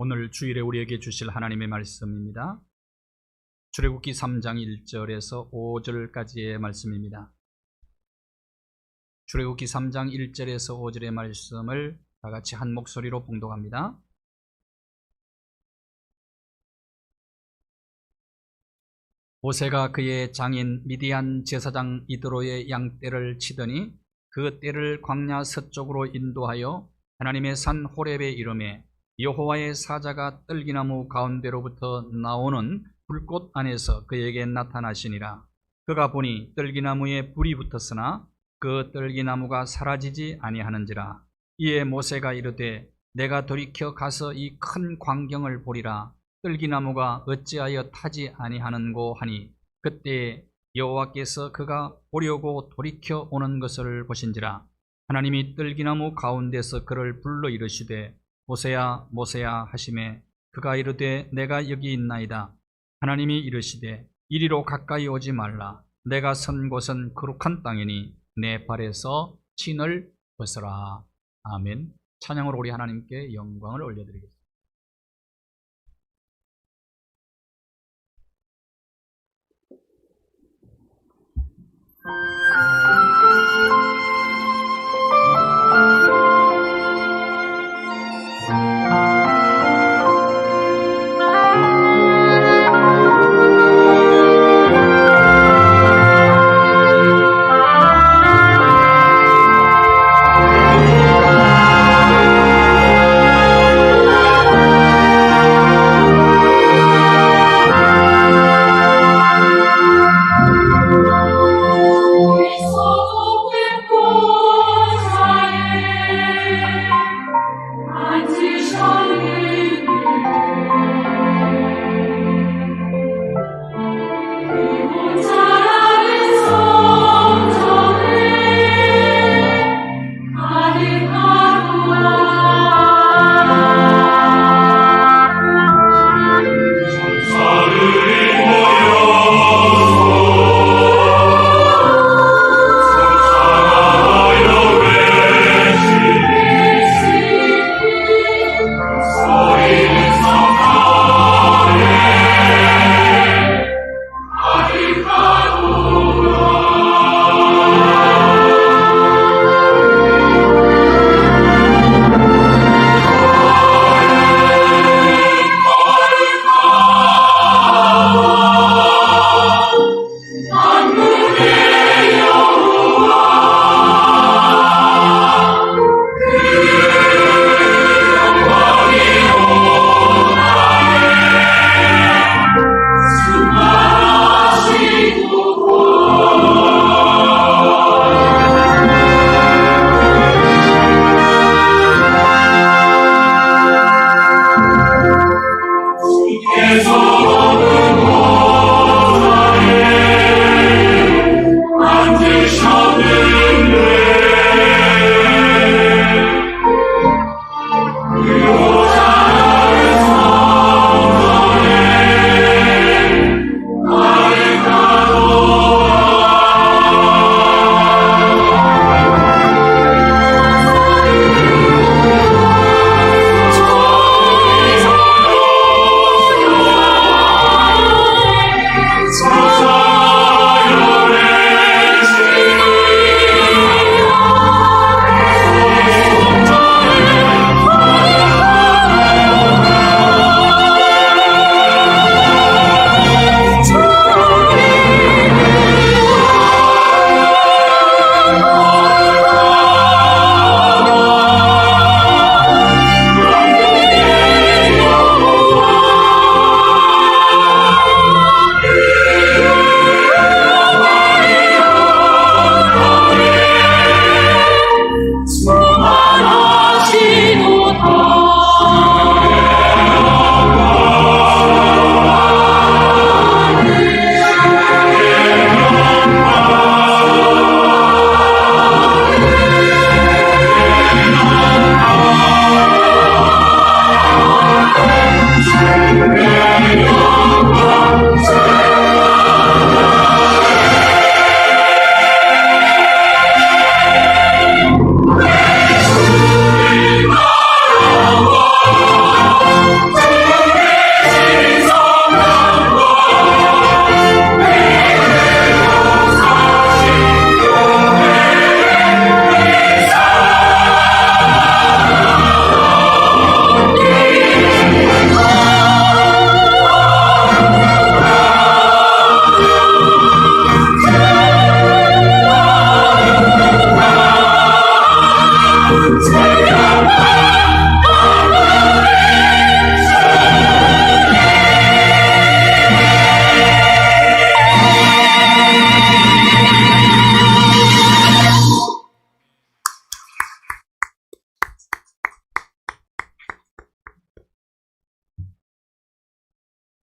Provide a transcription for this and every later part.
오늘 주일에 우리에게 주실 하나님의 말씀입니다. 출애굽기 3장 1절에서 5절까지의 말씀입니다. 출애굽기 3장 1절에서 5절의 말씀을 다 같이 한 목소리로 봉독합니다. 모세가 그의 장인 미디안 제사장 이드로의 양떼를 치더니 그 떼를 광야 서쪽으로 인도하여 하나님의 산 호렙에 이르매 여호와의 사자가 떨기나무 가운데로부터 나오는 불꽃 안에서 그에게 나타나시니라. 그가 보니 떨기나무에 불이 붙었으나 그 떨기나무가 사라지지 아니하는지라. 이에 모세가 이르되 내가 돌이켜 가서 이 큰 광경을 보리라. 떨기나무가 어찌하여 타지 아니하는고 하니 그때 여호와께서 그가 보려고 돌이켜 오는 것을 보신지라. 하나님이 떨기나무 가운데서 그를 불러 이르시되 모세야 모세야 하시매 그가 이르되 내가 여기 있나이다. 하나님이 이르시되 이리로 가까이 오지 말라. 내가 선 곳은 거룩한 땅이니 내 발에서 진을 벗어라. 아멘. 찬양으로 우리 하나님께 영광을 올려드리겠습니다.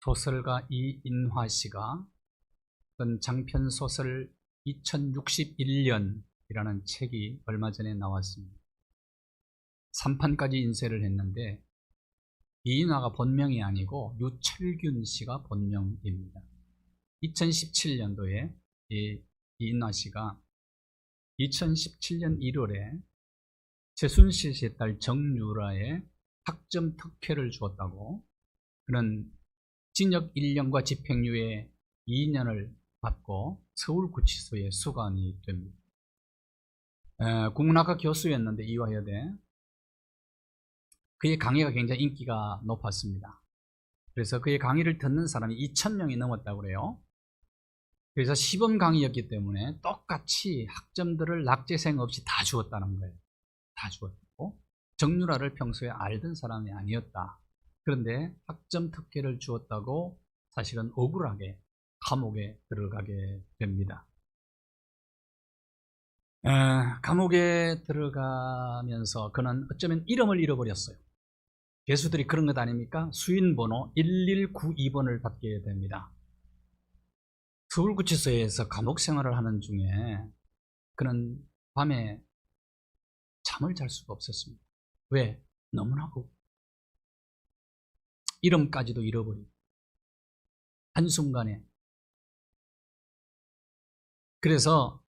소설가 이인화 씨가 어떤 장편 소설 2061년이라는 책이 얼마 전에 나왔습니다. 3판까지 인쇄를 했는데 이인화가 본명이 아니고 유철균 씨가 본명입니다. 2017년도에 이인화 씨가 2017년 1월에 최순실 씨의 딸 정유라에 학점 특혜를 주었다고, 그는 징역 1년과 집행유예 2년을 받고 서울구치소에 수감이 됩니다. 국문학과 교수였는데 이화여대, 그의 강의가 굉장히 인기가 높았습니다. 그래서 그의 강의를 듣는 사람이 2,000명이 넘었다고 그래요. 그래서 시범 강의였기 때문에 똑같이 학점들을 낙제생 없이 다 주었다는 거예요. 다 주었고, 정유라를 평소에 알던 사람이 아니었다. 그런데 학점 특혜를 주었다고 사실은 억울하게 감옥에 들어가게 됩니다. 감옥에 들어가면서 그는 어쩌면 이름을 잃어버렸어요. 죄수들이 그런 것 아닙니까? 수인번호 1192번을 받게 됩니다. 서울구치소에서 감옥 생활을 하는 중에 그는 밤에 잠을 잘 수가 없었습니다. 왜? 너무나도 이름까지도 잃어버리고 한순간에. 그래서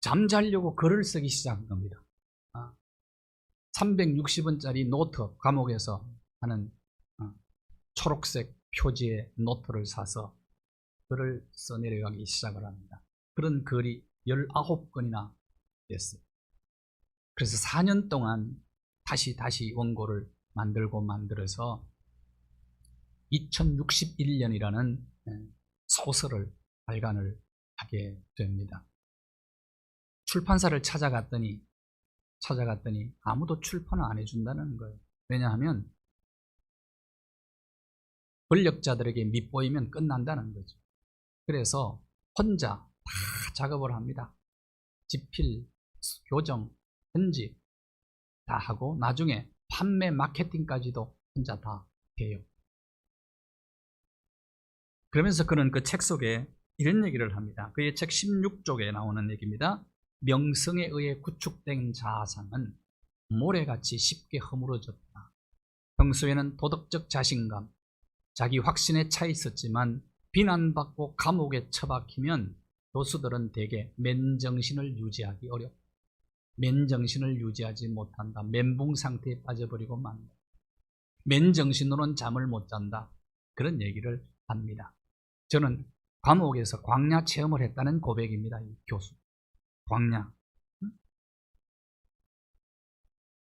잠자려고 글을 쓰기 시작한 겁니다. 360원짜리 노트, 감옥에서 하는 초록색 표지의 노트를 사서 글을 써내려가기 시작을 합니다. 그런 글이 19건이나 됐어요. 그래서 4년 동안 다시 원고를 만들어서 2061년이라는 소설을 발간을 하게 됩니다. 출판사를 찾아갔더니 아무도 출판을 안 해준다는 거예요. 왜냐하면 권력자들에게 밑보이면 끝난다는 거죠. 그래서 혼자 다 작업을 합니다. 집필, 교정, 편집 다 하고 나중에 판매, 마케팅까지도 혼자 다 해요. 그러면서 그는 그 책 속에 이런 얘기를 합니다. 그의 책 16쪽에 나오는 얘기입니다. 명성에 의해 구축된 자아상은 모래같이 쉽게 허물어졌다. 평소에는 도덕적 자신감, 자기 확신에 차 있었지만 비난받고 감옥에 처박히면 교수들은 대개 맨정신을 유지하기 어렵다. 맨정신을 유지하지 못한다. 멘붕 상태에 빠져버리고 만다. 맨정신으로는 잠을 못 잔다. 그런 얘기를 합니다. 저는 감옥에서 광야 체험을 했다는 고백입니다. 이 교수. 광야.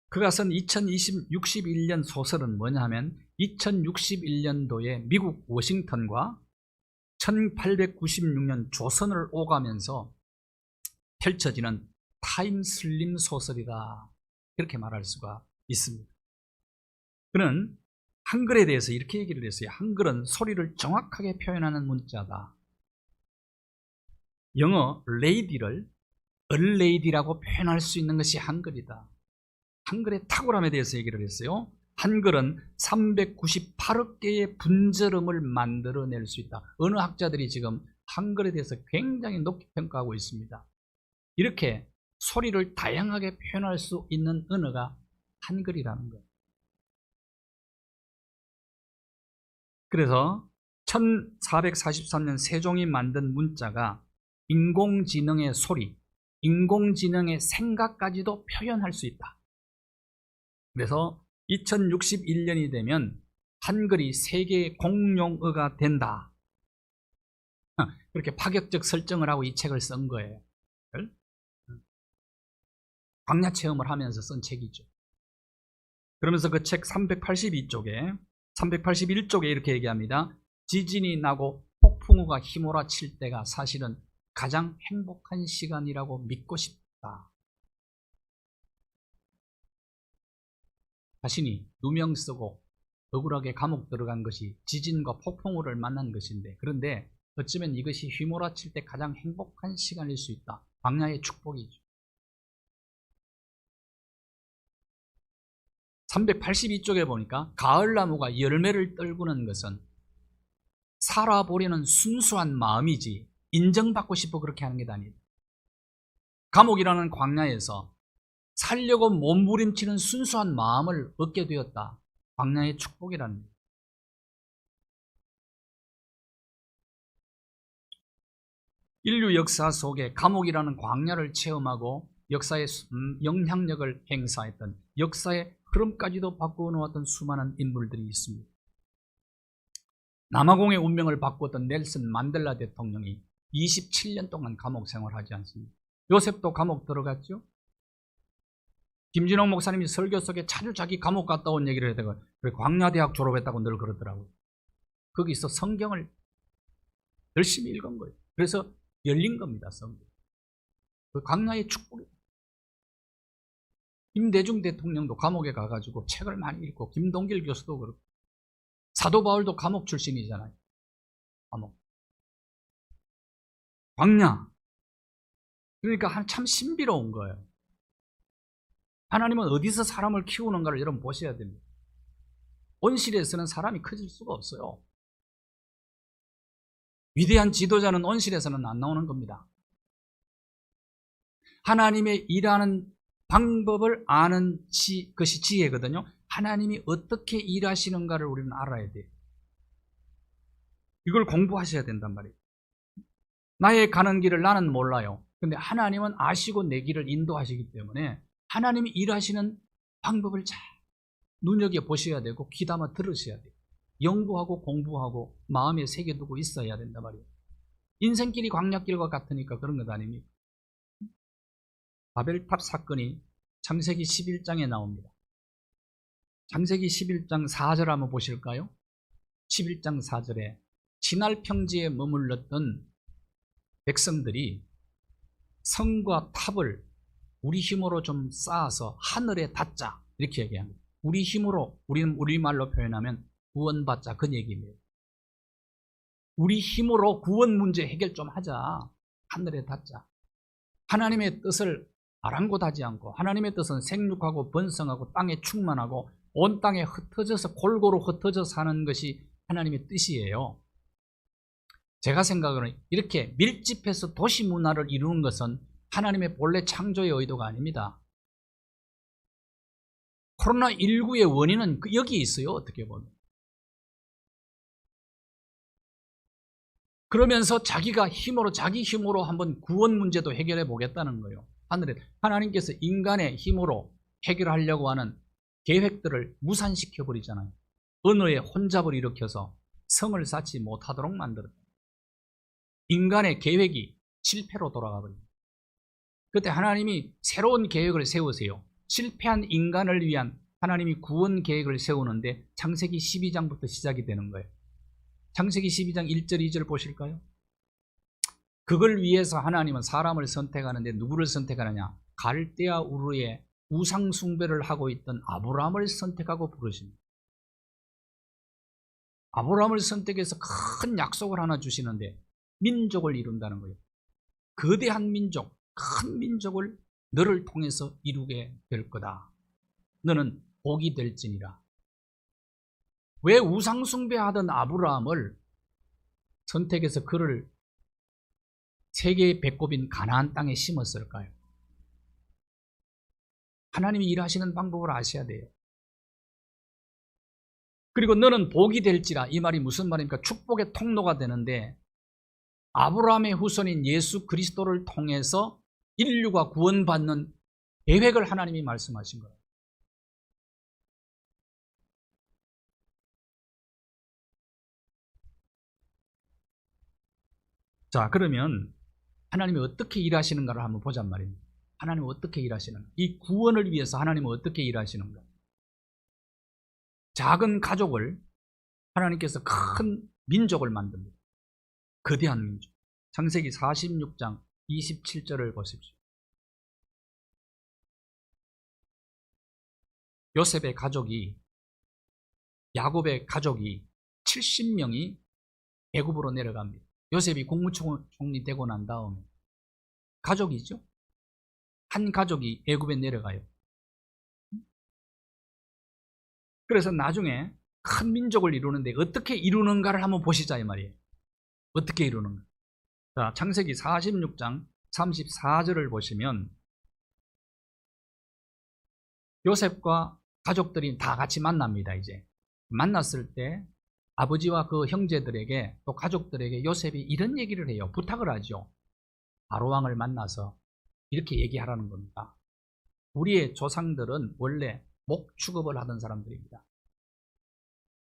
그가 쓴 2061년 소설은 뭐냐면 2061년도에 미국 워싱턴과 1896년 조선을 오가면서 펼쳐지는 타임슬립 소설이다. 이렇게 말할 수가 있습니다. 그는 한글에 대해서 이렇게 얘기를 했어요. 한글은 소리를 정확하게 표현하는 문자다. 영어 lady를 얼레이디라고 표현할 수 있는 것이 한글이다. 한글의 탁월함에 대해서 얘기를 했어요. 한글은 398억 개의 분절음을 만들어낼 수 있다. 어느 학자들이 지금 한글에 대해서 굉장히 높게 평가하고 있습니다. 이렇게 소리를 다양하게 표현할 수 있는 언어가 한글이라는 거예요. 그래서 1443년 세종이 만든 문자가 인공지능의 소리, 인공지능의 생각까지도 표현할 수 있다. 그래서 2061년이 되면 한글이 세계 공용어가 된다. 그렇게 파격적 설정을 하고 이 책을 쓴 거예요. 광야 체험을 하면서 쓴 책이죠. 그러면서 그 책 381쪽에 이렇게 얘기합니다. 지진이 나고 폭풍우가 휘몰아칠 때가 사실은 가장 행복한 시간이라고 믿고 싶다. 자신이 누명 쓰고 억울하게 감옥 들어간 것이 지진과 폭풍우를 만난 것인데, 그런데 어쩌면 이것이 휘몰아칠 때 가장 행복한 시간일 수 있다. 광야의 축복이죠. 382쪽에 보니까 가을나무가 열매를 떨구는 것은 살아보려는 순수한 마음이지 인정받고 싶어 그렇게 하는 게 아니다. 감옥이라는 광야에서 살려고 몸부림치는 순수한 마음을 얻게 되었다. 광야의 축복이라는 거예요. 인류 역사 속에 감옥이라는 광야를 체험하고 역사의 영향력을 행사했던, 역사의 흐름까지도 바꾸어 놓았던 수많은 인물들이 있습니다. 남아공의 운명을 바꾸었던 넬슨 만델라 대통령이 27년 동안 감옥 생활하지 않습니다. 요셉도 감옥 들어갔죠. 김진홍 목사님이 설교 속에 자주 자기 감옥 갔다 온 얘기를 해대고 광야대학 졸업했다고 늘 그러더라고요. 거기서 성경을 열심히 읽은 거예요. 그래서 열린 겁니다. 성경. 그 광야의 축복이에요. 김대중 대통령도 감옥에 가가지고 책을 많이 읽고, 김동길 교수도 그렇고, 사도 바울도 감옥 출신이잖아요. 감옥. 광야. 그러니까 참 신비로운 거예요. 하나님은 어디서 사람을 키우는가를 여러분 보셔야 됩니다. 온실에서는 사람이 커질 수가 없어요. 위대한 지도자는 온실에서는 안 나오는 겁니다. 하나님의 일하는 방법을 아는 것이 지혜거든요. 하나님이 어떻게 일하시는가를 우리는 알아야 돼요. 이걸 공부하셔야 된단 말이에요. 나의 가는 길을 나는 몰라요. 근데 하나님은 아시고 내 길을 인도하시기 때문에 하나님이 일하시는 방법을 잘 눈여겨보셔야 되고 귀담아 들으셔야 돼요. 연구하고 공부하고 마음에 새겨두고 있어야 된단 말이에요. 인생길이 광야길과 같으니까 그런 것 아닙니까? 바벨탑 사건이 창세기 11장에 나옵니다. 창세기 11장 4절 한번 보실까요? 11장 4절에 시날 평지에 머물렀던 백성들이 성과 탑을 우리 힘으로 좀 쌓아서 하늘에 닿자 이렇게 얘기합니다. 우리 힘으로, 우리는 우리말로 표현하면 구원받자 그 얘기입니다. 우리 힘으로 구원 문제 해결 좀 하자. 하늘에 닿자. 하나님의 뜻을 아랑곳하지 않고, 하나님의 뜻은 생육하고 번성하고 땅에 충만하고 온 땅에 흩어져서 골고루 흩어져서 사는 것이 하나님의 뜻이에요. 제가 생각하는 이렇게 밀집해서 도시 문화를 이루는 것은 하나님의 본래 창조의 의도가 아닙니다. 코로나19의 원인은 여기 있어요. 어떻게 보면. 그러면서 자기가 힘으로, 자기 힘으로 한번 구원 문제도 해결해 보겠다는 거예요. 하나님께서 인간의 힘으로 해결하려고 하는 계획들을 무산시켜 버리잖아요. 언어의 혼잡을 일으켜서 성을 쌓지 못하도록 만들어요. 인간의 계획이 실패로 돌아가 버립니다. 그때 하나님이 새로운 계획을 세우세요. 실패한 인간을 위한 하나님이 구원 계획을 세우는데 창세기 12장부터 시작이 되는 거예요. 창세기 12장 1절 2절 보실까요? 그걸 위해서 하나님은 사람을 선택하는데 누구를 선택하느냐? 갈대아 우르에 우상 숭배를 하고 있던 아브라함을 선택하고 부르십니다. 아브라함을 선택해서 큰 약속을 하나 주시는데 민족을 이룬다는 거예요. 거대한 민족, 큰 민족을 너를 통해서 이루게 될 거다. 너는 복이 될지니라. 왜 우상 숭배하던 아브라함을 선택해서 그를 세계의 배꼽인 가나안 땅에 심었을까요? 하나님이 일하시는 방법을 아셔야 돼요. 그리고 너는 복이 될지라, 이 말이 무슨 말입니까? 축복의 통로가 되는데 아브라함의 후손인 예수 그리스도를 통해서 인류가 구원받는 계획을 하나님이 말씀하신 거예요. 자, 그러면 하나님이 어떻게 일하시는가를 한번 보잔 말입니다. 하나님은 어떻게 일하시는가? 이 구원을 위해서 하나님은 어떻게 일하시는가? 작은 가족을 하나님께서 큰 민족을 만듭니다. 거대한 민족. 창세기 46장 27절을 보십시오. 요셉의 가족이, 야곱의 가족이 70명이 애굽으로 내려갑니다. 요셉이 국무총리 되고 난 다음에 가족이죠. 한 가족이 애굽에 내려가요. 그래서 나중에 큰 민족을 이루는데 어떻게 이루는가를 한번 보시자 이 말이에요. 어떻게 이루는가. 자, 창세기 46장 34절을 보시면 요셉과 가족들이 다 같이 만납니다. 이제 만났을 때 아버지와 그 형제들에게 또 가족들에게 요셉이 이런 얘기를 해요. 부탁을 하죠. 바로왕을 만나서 이렇게 얘기하라는 겁니다. 우리의 조상들은 원래 목축업을 하던 사람들입니다.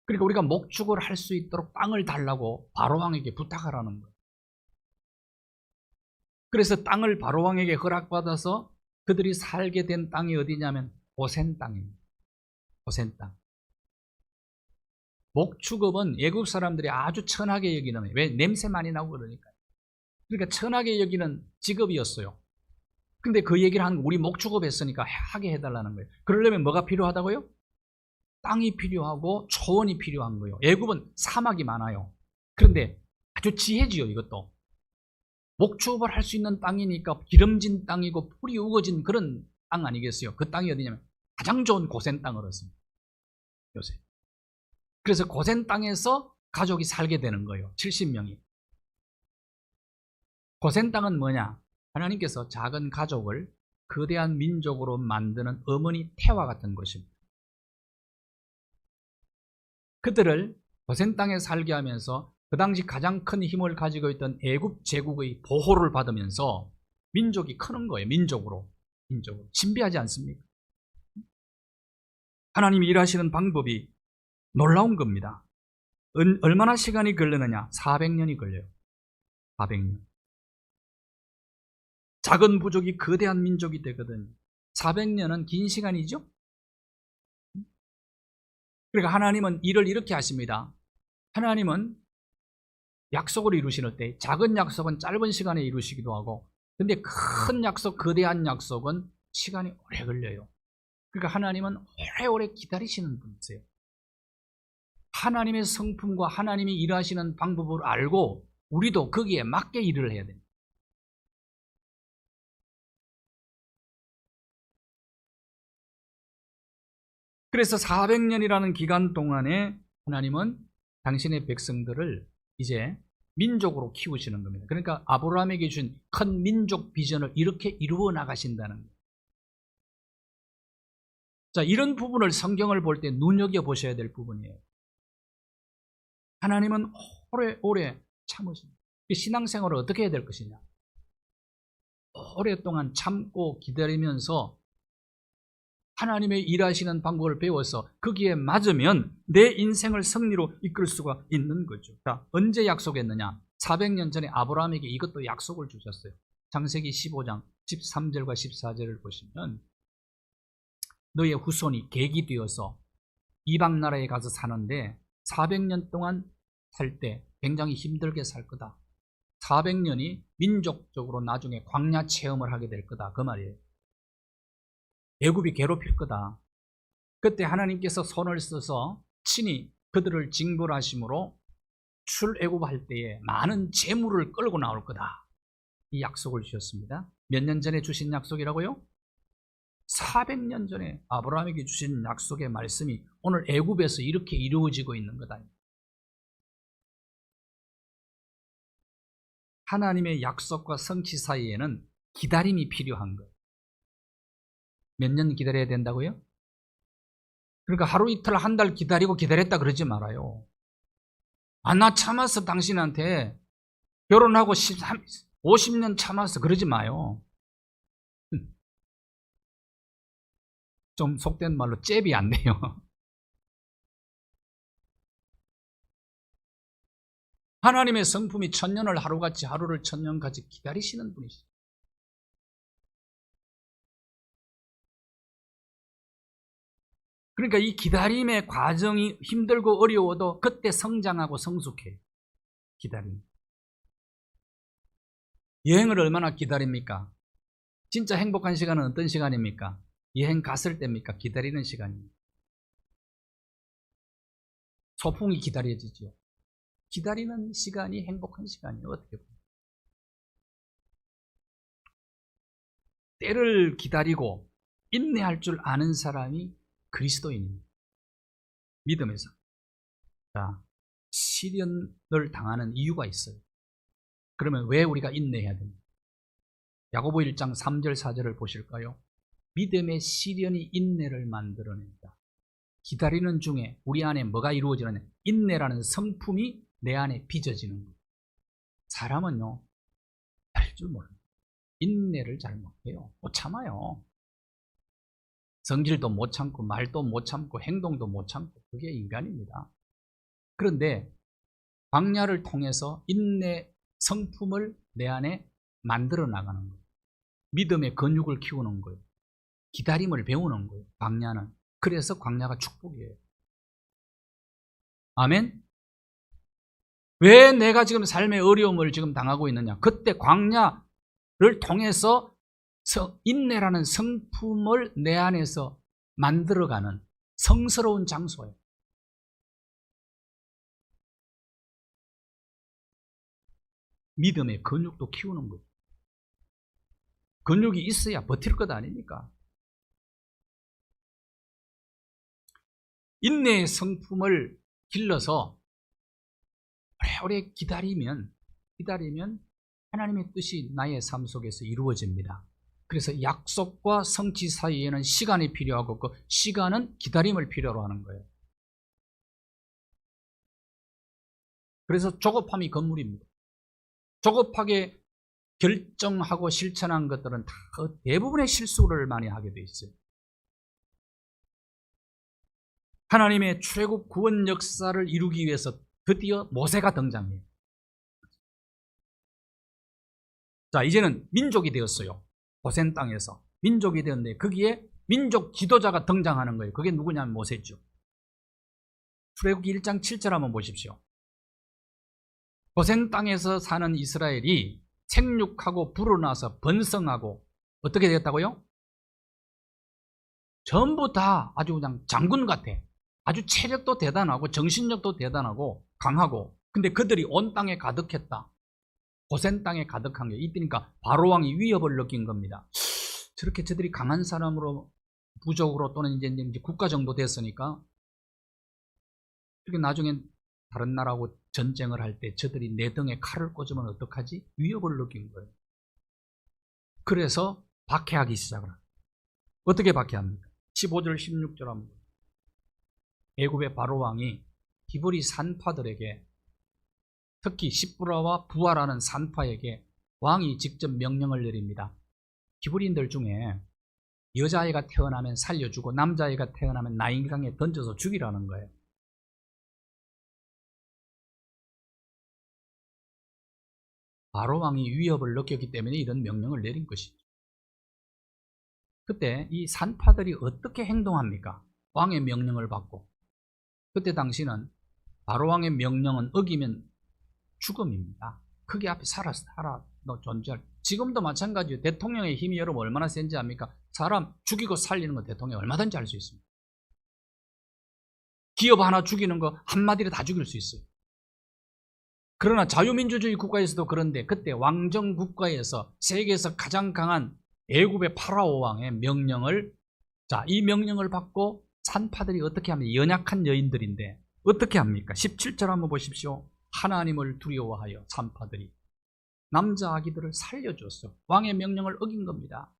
그러니까 우리가 목축을 할 수 있도록 땅을 달라고 바로왕에게 부탁하라는 거예요. 그래서 땅을 바로왕에게 허락받아서 그들이 살게 된 땅이 어디냐면 고센 땅입니다. 고센 땅. 목축업은 애국 사람들이 아주 천하게 여기는 거예요. 왜? 냄새 많이 나고 그러니까. 그러니까 천하게 여기는 직업이었어요. 근데 그 얘기를 하는 거, 우리 목축업 했으니까 하게 해달라는 거예요. 그러려면 뭐가 필요하다고요? 땅이 필요하고 초원이 필요한 거예요. 애굽은 사막이 많아요. 그런데 아주 지혜지요, 이것도. 목축업을 할 수 있는 땅이니까 기름진 땅이고 풀이 우거진 그런 땅 아니겠어요? 그 땅이 어디냐면 가장 좋은 고센 땅을 얻습니다. 요새. 그래서 고센 땅에서 가족이 살게 되는 거예요. 70명이. 고센 땅은 뭐냐? 하나님께서 작은 가족을 거대한 민족으로 만드는 어머니 태와 같은 곳입니다. 그들을 고센 땅에 살게 하면서 그 당시 가장 큰 힘을 가지고 있던 애굽 제국의 보호를 받으면서 민족이 크는 거예요. 민족으로. 신비하지 않습니까? 하나님이 일하시는 방법이 놀라운 겁니다. 얼마나 시간이 걸리느냐? 400년이 걸려요. 400년. 작은 부족이 거대한 민족이 되거든요. 400년은 긴 시간이죠? 그러니까 하나님은 일을 이렇게 하십니다. 하나님은 약속을 이루시는 때 작은 약속은 짧은 시간에 이루시기도 하고, 근데 큰 약속, 거대한 약속은 시간이 오래 걸려요. 그러니까 하나님은 오래오래 기다리시는 분이세요. 하나님의 성품과 하나님이 일하시는 방법을 알고 우리도 거기에 맞게 일을 해야 됩니다. 그래서 400년이라는 기간 동안에 하나님은 당신의 백성들을 이제 민족으로 키우시는 겁니다. 그러니까 아브라함에게 준 큰 민족 비전을 이렇게 이루어 나가신다는 거예요. 자, 이런 부분을 성경을 볼 때 눈여겨보셔야 될 부분이에요. 하나님은 오래오래 참으십니다. 신앙생활을 어떻게 해야 될 것이냐? 오랫동안 참고 기다리면서 하나님의 일하시는 방법을 배워서 거기에 맞으면 내 인생을 승리로 이끌 수가 있는 거죠. 자, 언제 약속했느냐? 400년 전에 아브라함에게 이것도 약속을 주셨어요. 창세기 15장 13절과 14절을 보시면 너의 후손이 객이 되어서 이방 나라에 가서 사는데 400년 동안 살 때 굉장히 힘들게 살 거다. 400년이 민족적으로 나중에 광야 체험을 하게 될 거다. 그 말이에요. 애굽이 괴롭힐 거다. 그때 하나님께서 손을 써서 친히 그들을 징벌하심으로 출애굽할 때에 많은 재물을 끌고 나올 거다. 이 약속을 주셨습니다. 몇 년 전에 주신 약속이라고요? 400년 전에 아브라함에게 주신 약속의 말씀이 오늘 애굽에서 이렇게 이루어지고 있는 거다. 하나님의 약속과 성취 사이에는 기다림이 필요한 거예요. 몇 년 기다려야 된다고요? 그러니까 하루 이틀 한 달 기다리고 기다렸다 그러지 말아요. 아, 나 참았어 당신한테 결혼하고 50년 참았어 그러지 마요. 좀 속된 말로 잽이 안 돼요. 하나님의 성품이 천년을 하루같이 하루를 천년같이 기다리시는 분이시죠. 그러니까 이 기다림의 과정이 힘들고 어려워도 그때 성장하고 성숙해요. 기다림. 여행을 얼마나 기다립니까? 진짜 행복한 시간은 어떤 시간입니까? 여행 갔을 때입니까? 기다리는 시간입니다. 소풍이 기다려지죠. 기다리는 시간이 행복한 시간이에요. 어떻게 보면. 때를 기다리고 인내할 줄 아는 사람이 그리스도인입니다. 믿음에서. 자, 시련을 당하는 이유가 있어요. 그러면 왜 우리가 인내해야 됩니까? 야고보 1장 3절 4절을 보실까요? 믿음의 시련이 인내를 만들어낸다. 기다리는 중에 우리 안에 뭐가 이루어지느냐? 인내라는 성품이 내 안에 빚어지는 거예요. 사람은요, 할 줄 몰라요. 인내를 잘 못해요. 못 참아요. 성질도 못 참고 말도 못 참고 행동도 못 참고 그게 인간입니다. 그런데 광야를 통해서 인내 성품을 내 안에 만들어 나가는 거예요. 믿음의 근육을 키우는 거예요. 기다림을 배우는 거예요. 광야는. 그래서 광야가 축복이에요. 아멘? 왜 내가 지금 삶의 어려움을 지금 당하고 있느냐? 그때 광야를 통해서 인내라는 성품을 내 안에서 만들어가는 성스러운 장소예요. 믿음의 근육도 키우는 거예요. 근육이 있어야 버틸 것 아닙니까? 인내의 성품을 길러서 오래오래 기다리면 하나님의 뜻이 나의 삶 속에서 이루어집니다. 그래서 약속과 성취 사이에는 시간이 필요하고 그 시간은 기다림을 필요로 하는 거예요. 그래서 조급함이 건물입니다. 조급하게 결정하고 실천한 것들은 다 대부분의 실수를 많이 하게 돼 있어요. 하나님의 출애굽 구원 역사를 이루기 위해서 드디어 모세가 등장해요. 자, 이제는 민족이 되었어요. 고센 땅에서 민족이 되었는데 거기에 민족 지도자가 등장하는 거예요. 그게 누구냐면 모세죠. 출애굽기 1장 7절 한번 보십시오. 고센 땅에서 사는 이스라엘이 생육하고 불어나서 번성하고 어떻게 되었다고요? 전부 다 아주 그냥 장군 같아. 아주 체력도 대단하고 정신력도 대단하고 강하고, 근데 그들이 온 땅에 가득했다. 고센 땅에 가득한 게 이때니까 바로왕이 위협을 느낀 겁니다. 저렇게 저들이 강한 사람으로 부족으로 또는 이제 국가 정도 됐으니까 이렇게 나중에 다른 나라하고 전쟁을 할 때 저들이 내 등에 칼을 꽂으면 어떡하지? 위협을 느낀 거예요. 그래서 박해하기 시작을 합니다. 어떻게 박해합니까? 15절 16절 한번. 애굽의 바로왕이 히브리 산파들에게, 특히 시브라와 부하라는 산파에게 왕이 직접 명령을 내립니다. 히브리인들 중에 여자아이가 태어나면 살려주고 남자아이가 태어나면 나인강에 던져서 죽이라는 거예요. 바로왕이 위협을 느꼈기 때문에 이런 명령을 내린 것이죠. 그때 이 산파들이 어떻게 행동합니까? 왕의 명령을 받고. 그때 당시는 바로왕의 명령은 어기면 죽음입니다. 거기 앞에 살아 너 존재할. 지금도 마찬가지예요. 대통령의 힘이 여러분 얼마나 센지 압니까? 사람 죽이고 살리는 거 대통령이 얼마든지 할 수 있습니다. 기업 하나 죽이는 거 한마디로 다 죽일 수 있어요. 그러나 자유민주주의 국가에서도 그런데 그때 왕정 국가에서 세계에서 가장 강한 애굽의 파라오 왕의 명령을, 이 명령을 받고 산파들이 어떻게 하면 연약한 여인들인데 어떻게 합니까? 17절 한번 보십시오. 하나님을 두려워하여 산파들이 남자 아기들을 살려줬어. 왕의 명령을 어긴 겁니다.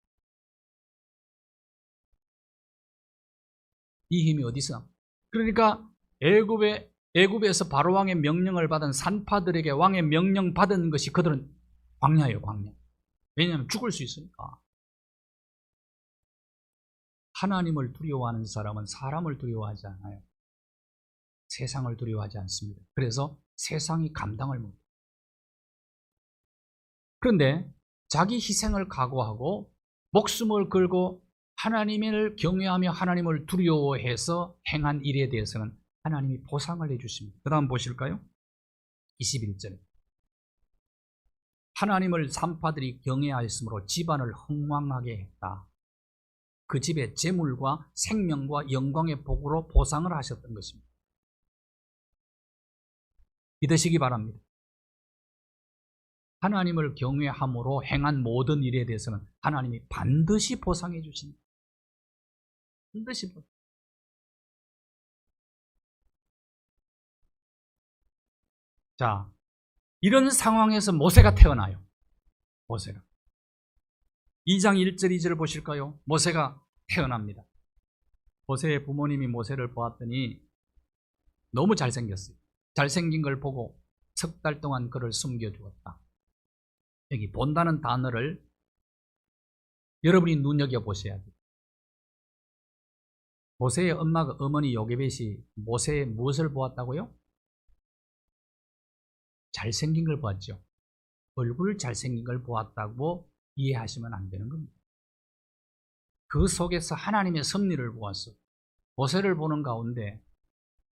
이 힘이 어디서? 그러니까 애굽에서 바로왕의 명령을 받은 산파들에게 왕의 명령 받은 것이 그들은 광야예요, 광야. 왜냐하면 죽을 수 있으니까. 하나님을 두려워하는 사람은 사람을 두려워하지 않아요. 세상을 두려워하지 않습니다. 그래서 세상이 감당을 못해요. 그런데 자기 희생을 각오하고 목숨을 걸고 하나님을 경외하며 하나님을 두려워해서 행한 일에 대해서는 하나님이 보상을 해주십니다. 그 다음 보실까요? 21절. 하나님을 산파들이 경외하였으므로 집안을 흥왕하게 했다. 그 집에 재물과 생명과 영광의 복으로 보상을 하셨던 것입니다. 믿으시기 바랍니다. 하나님을 경외함으로 행한 모든 일에 대해서는 하나님이 반드시 보상해 주십니다. 반드시. 자, 이런 상황에서 모세가 태어나요. 모세가. 2장 1절 2절을 보실까요? 모세가 태어납니다. 모세의 부모님이 모세를 보았더니 너무 잘생겼어요. 잘생긴 걸 보고 석 달 동안 그를 숨겨주었다. 여기 본다는 단어를 여러분이 눈여겨보셔야 돼요. 모세의 엄마가 어머니 요게벳이 모세의 무엇을 보았다고요? 잘생긴 걸 보았죠. 얼굴 잘생긴 걸 보았다고 이해하시면 안 되는 겁니다. 그 속에서 하나님의 섭리를 보았어. 모세를 보는 가운데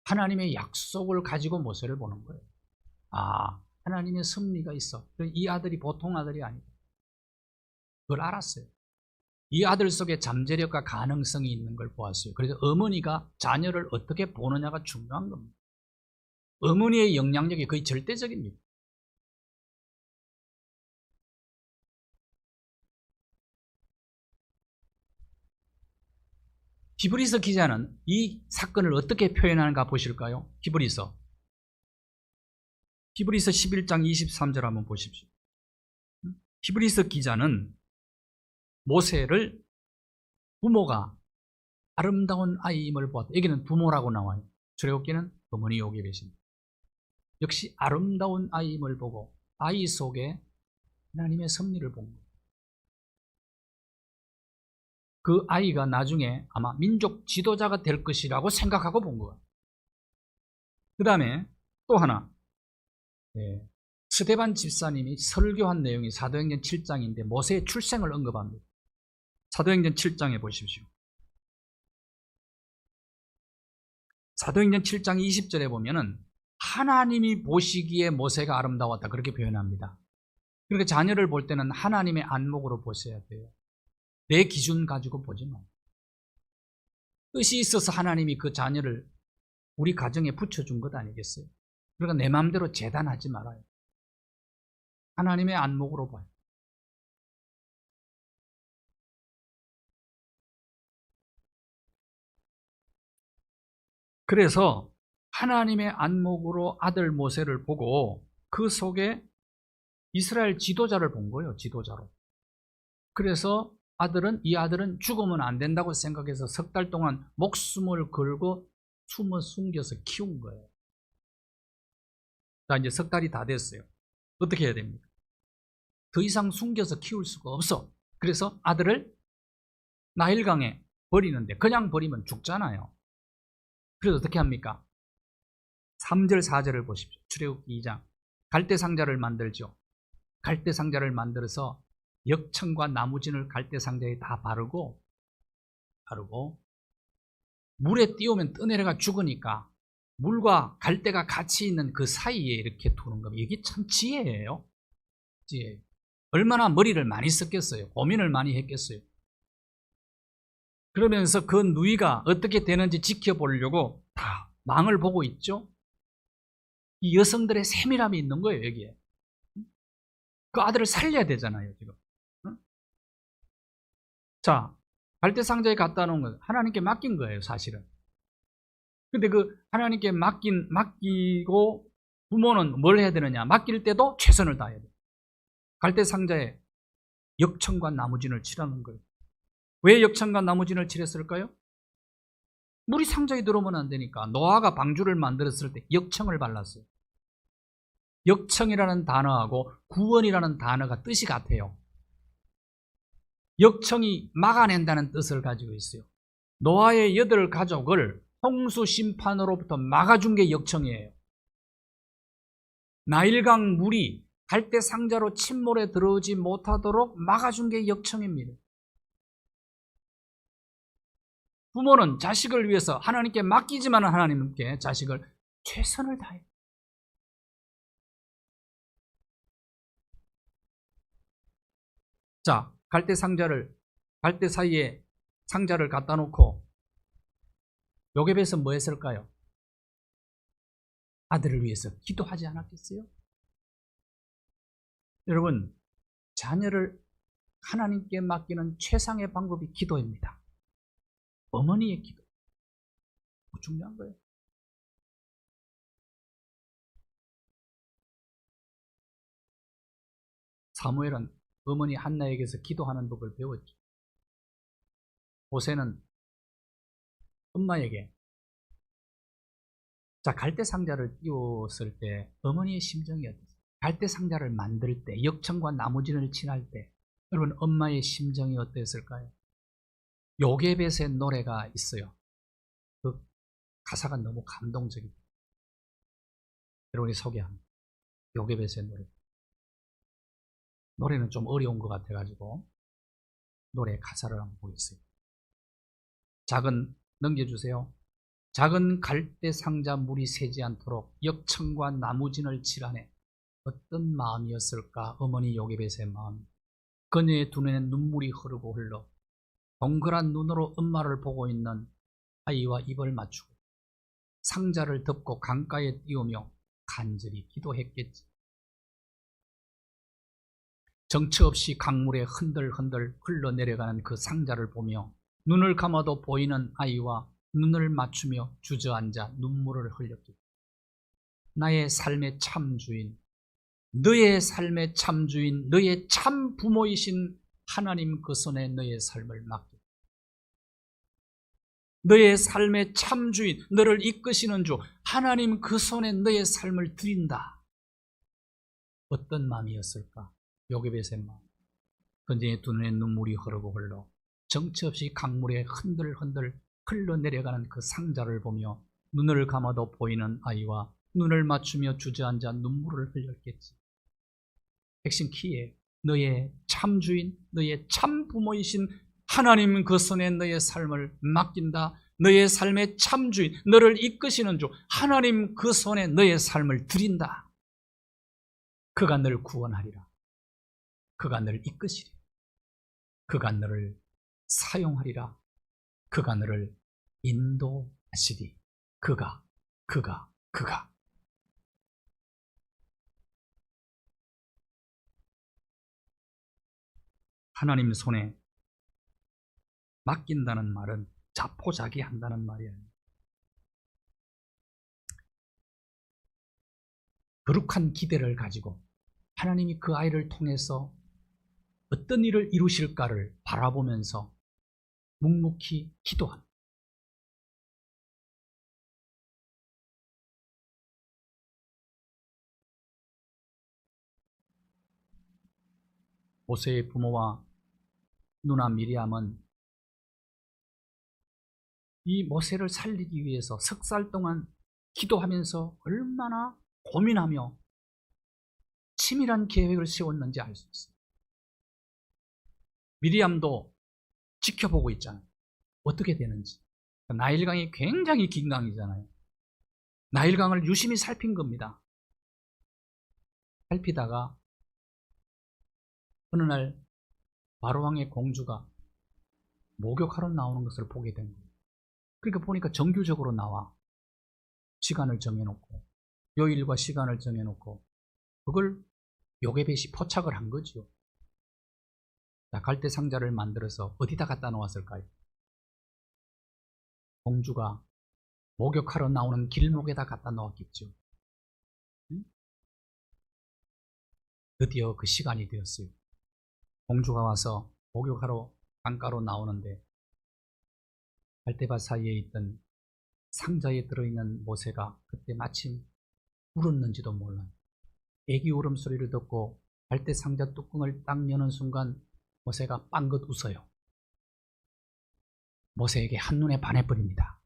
하나님의 약속을 가지고 모세를 보는 거예요. 아, 하나님의 섭리가 있어. 이 아들이 보통 아들이 아니다. 그걸 알았어요. 이 아들 속에 잠재력과 가능성이 있는 걸 보았어요. 그래서 어머니가 자녀를 어떻게 보느냐가 중요한 겁니다. 어머니의 영향력이 거의 절대적입니다. 히브리서 기자는 이 사건을 어떻게 표현하는가 보실까요? 히브리서 11장 23절 한번 보십시오. 히브리서 기자는 모세를 부모가 아름다운 아이임을 보았다. 여기는 부모라고 나와요. 출애굽기는 어머니 요게벳입니다. 역시 아름다운 아이임을 보고 아이 속에 하나님의 섭리를 본 거예요. 그 아이가 나중에 아마 민족 지도자가 될 것이라고 생각하고 본 거예요. 그 다음에 또 하나, 스데반 집사님이 설교한 내용이 사도행전 7장인데 모세의 출생을 언급합니다. 사도행전 7장에 보십시오. 사도행전 7장 20절에 보면은 하나님이 보시기에 모세가 아름다웠다 그렇게 표현합니다. 그러니까 자녀를 볼 때는 하나님의 안목으로 보셔야 돼요. 내 기준 가지고 보지 마. 뜻이 있어서 하나님이 그 자녀를 우리 가정에 붙여준 것 아니겠어요? 그러니까 내 마음대로 재단하지 말아요. 하나님의 안목으로 봐요. 그래서 하나님의 안목으로 아들 모세를 보고 그 속에 이스라엘 지도자를 본 거예요. 지도자로. 그래서 이 아들은 죽으면 안 된다고 생각해서 석 달 동안 목숨을 걸고 숨겨서 키운 거예요. 자, 이제 석 달이 다 됐어요. 어떻게 해야 됩니까? 더 이상 숨겨서 키울 수가 없어. 그래서 아들을 나일강에 버리는데 그냥 버리면 죽잖아요. 그래서 어떻게 합니까? 3절 4절을 보십시오. 출애굽기 2장. 갈대상자를 만들죠. 갈대상자를 만들어서 역청과 나무진을 갈대상자에 다 바르고 물에 띄우면 떠내려가 죽으니까 물과 갈대가 같이 있는 그 사이에 이렇게 두는 겁니다. 이게 참 지혜예요. 지혜. 얼마나 머리를 많이 썼겠어요. 고민을 많이 했겠어요. 그러면서 그 누이가 어떻게 되는지 지켜보려고 다 망을 보고 있죠. 이 여성들의 세밀함이 있는 거예요. 여기에. 그 아들을 살려야 되잖아요. 지금. 자, 갈대상자에 갖다 놓은 건 하나님께 맡긴 거예요. 사실은. 근데 그 하나님께 맡기고 부모는 뭘 해야 되느냐? 맡길 때도 최선을 다해야 돼요. 갈대상자에 역청과 나무진을 칠하는 거예요. 왜 역청과 나무진을 칠했을까요? 물이 상자에 들어오면 안 되니까 노아가 방주를 만들었을 때 역청을 발랐어요. 역청이라는 단어하고 구원이라는 단어가 뜻이 같아요. 역청이 막아낸다는 뜻을 가지고 있어요. 노아의 8가족을 홍수 심판으로부터 막아준 게 역청이에요. 나일강 물이 갈대상자로 침몰에 들어오지 못하도록 막아준 게 역청입니다. 부모는 자식을 위해서 하나님께 맡기지만 하나님께 자식을 최선을 다해요. 자, 갈대 사이에 상자를 갖다 놓고 요게벳은 뭐 했을까요? 아들을 위해서 기도하지 않았겠어요? 여러분, 자녀를 하나님께 맡기는 최상의 방법이 기도입니다. 어머니의 기도. 중요한 거예요. 사무엘은 어머니 한나에게서 기도하는 법을 배웠죠. 모세는 엄마에게 갈대 상자를 띄웠을 때 어머니의 심정이 어땠어요? 갈대 상자를 만들 때, 역청과 나무진을 친할 때 여러분 엄마의 심정이 어땠을까요? 요게벳의 노래가 있어요. 그 가사가 너무 감동적이다. 여러분이 소개합니다. 요게벳의 노래. 노래는 좀 어려운 것 같아가지고 노래 가사를 한번 보겠습니다. 넘겨주세요. 작은 갈대 상자 물이 새지 않도록 역청과 나무진을 칠하네. 어떤 마음이었을까? 어머니 요게벳의 마음. 그녀의 두 눈에 눈물이 흐르고 흘러 동그란 눈으로 엄마를 보고 있는 아이와 입을 맞추고 상자를 덮고 강가에 띄우며 간절히 기도했겠지. 정처 없이 강물에 흔들흔들 흘러내려가는 그 상자를 보며 눈을 감아도 보이는 아이와 눈을 맞추며 주저앉아 눈물을 흘렸겠지. 나의 삶의 참 주인, 너의 삶의 참 주인, 너의 참 부모이신 하나님 그 손에 너의 삶을 맡겨. 너의 삶의 참 주인, 너를 이끄시는 주 하나님 그 손에 너의 삶을 드린다. 어떤 마음이었을까? 요게벳의 마음. 그녀의 두 눈에 눈물이 흐르고 흘러 정처 없이 강물에 흔들흔들 흘러내려가는 그 상자를 보며 눈을 감아도 보이는 아이와 눈을 맞추며 주저앉아 눈물을 흘렸겠지. 핵심 키에 너의 참 주인, 너의 참 부모이신 하나님 그 손에 너의 삶을 맡긴다. 너의 삶의 참 주인, 너를 이끄시는 주 하나님 그 손에 너의 삶을 드린다. 그가 너를 구원하리라. 그가 너를 이끄시리라. 그가 너를 사용하리라. 그가 너를 인도하시리. 그가. 하나님 손에 맡긴다는 말은 자포자기한다는 말이에요. 거룩한 기대를 가지고 하나님이 그 아이를 통해서 어떤 일을 이루실까를 바라보면서 묵묵히 기도합니다. 모세의 부모와 누나 미리암은 이 모세를 살리기 위해서 석 달 동안 기도하면서 얼마나 고민하며 치밀한 계획을 세웠는지 알 수 있어요. 미리암도 지켜보고 있잖아요. 어떻게 되는지. 나일강이 굉장히 긴 강이잖아요. 나일강을 유심히 살핀 겁니다. 살피다가 어느 날 바로왕의 공주가 목욕하러 나오는 것을 보게 된 거예요. 그러니까 보니까 정규적으로 나와. 시간을 정해놓고 요일과 시간을 정해놓고 그걸 요게벳이 포착을 한 거죠. 갈대 상자를 만들어서 어디다 갖다 놓았을까요? 공주가 목욕하러 나오는 길목에다 갖다 놓았겠죠. 드디어 그 시간이 되었어요. 공주가 와서 목욕하러 강가로 나오는데 갈대밭 사이에 있던 상자에 들어있는 모세가 그때 마침 울었는지도 몰라요. 애기 울음소리를 듣고 갈대 상자 뚜껑을 딱 여는 순간 모세가 빵긋 웃어요. 모세에게 한눈에 반해버립니다.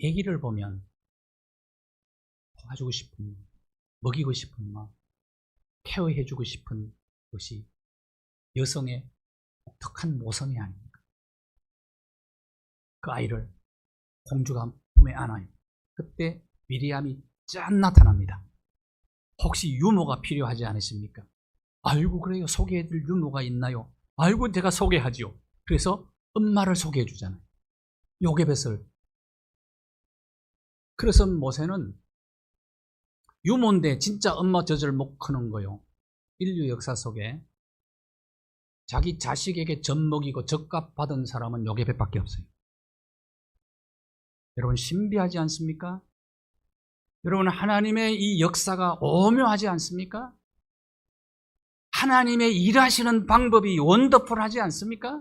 애기를 보면 도와주고 싶은 마음, 먹이고 싶은 마음, 케어해주고 싶은 것이 여성의 독특한 모성이 아닙니까? 그 아이를 공주가 품에 안아요. 그때 미리암이 짠 나타납니다. 혹시 유모가 필요하지 않으십니까? 아이고 그래요. 소개해줄 유모가 있나요? 아이고 제가 소개하지요. 그래서 엄마를 소개해 주잖아요. 요게벳을. 그래서 모세는 유모인데 진짜 엄마 젖을 못 크는 거요. 인류 역사 속에 자기 자식에게 젖 먹이고 젖값 받은 사람은 요게벳밖에 없어요. 여러분 신비하지 않습니까? 여러분 하나님의 이 역사가 오묘하지 않습니까? 하나님의 일하시는 방법이 원더풀하지 않습니까?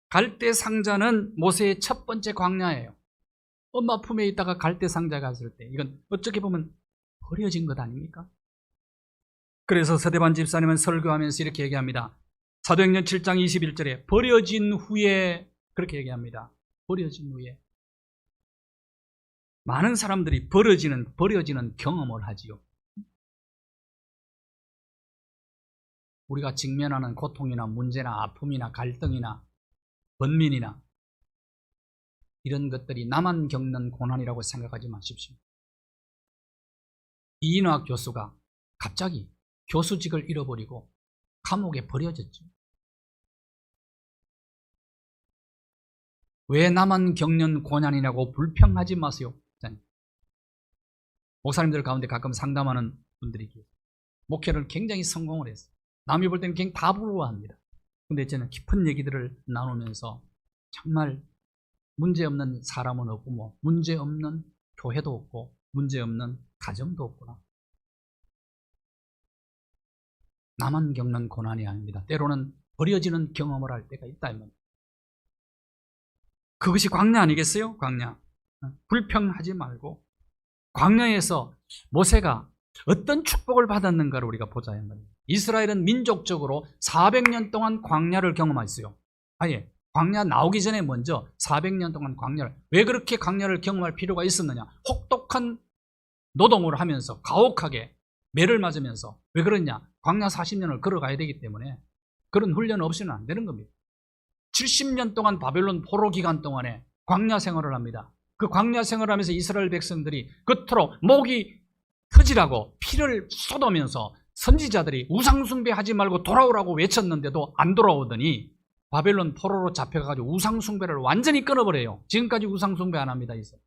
갈대 상자는 모세의 첫 번째 광야예요. 엄마 품에 있다가 갈대 상자가 갔을 때 이건 어떻게 보면 버려진 것 아닙니까? 그래서 서대반 집사님은 설교하면서 이렇게 얘기합니다. 사도행전 7장 21절에 버려진 후에 그렇게 얘기합니다. 버려진 후에 많은 사람들이 버려지는 경험을 하지요. 우리가 직면하는 고통이나 문제나 아픔이나 갈등이나 번민이나 이런 것들이 나만 겪는 고난이라고 생각하지 마십시오. 이인화 교수가 갑자기 교수직을 잃어버리고 감옥에 버려졌죠. 왜 나만 겪는 고난이라고 불평하지 마세요. 목사님들 가운데 가끔 상담하는 분들이 계세요. 목회를 굉장히 성공을 했어요. 남이 볼 때는 굉장히 다 부러워합니다. 근데 저는 깊은 얘기들을 나누면서 정말 문제없는 사람은 없고 문제없는 교회도 없고 문제없는 가정도 없구나. 나만 겪는 고난이 아닙니다. 때로는 버려지는 경험을 할 때가 있다면 그것이 광야 아니겠어요? 광야. 불평하지 말고 광야에서 모세가 어떤 축복을 받았는가를 우리가 보자. 이스라엘은 민족적으로 400년 동안 광야를 경험했어요. 아예 광야 나오기 전에 먼저 400년 동안 광야를, 왜 그렇게 광야를 경험할 필요가 있었느냐? 혹독한 노동을 하면서 가혹하게 매를 맞으면서, 왜 그러냐? 광야 40년을 걸어가야 되기 때문에 그런 훈련 없이는 안 되는 겁니다. 70년 동안 바벨론 포로 기간 동안에 광야 생활을 합니다. 그 광야 생활을 하면서 이스라엘 백성들이 그토록 목이 터지라고 피를 쏟으면서 선지자들이 우상숭배하지 말고 돌아오라고 외쳤는데도 안 돌아오더니 바벨론 포로로 잡혀가지고 우상숭배를 완전히 끊어버려요. 지금까지 우상숭배 안 합니다. 이스라엘.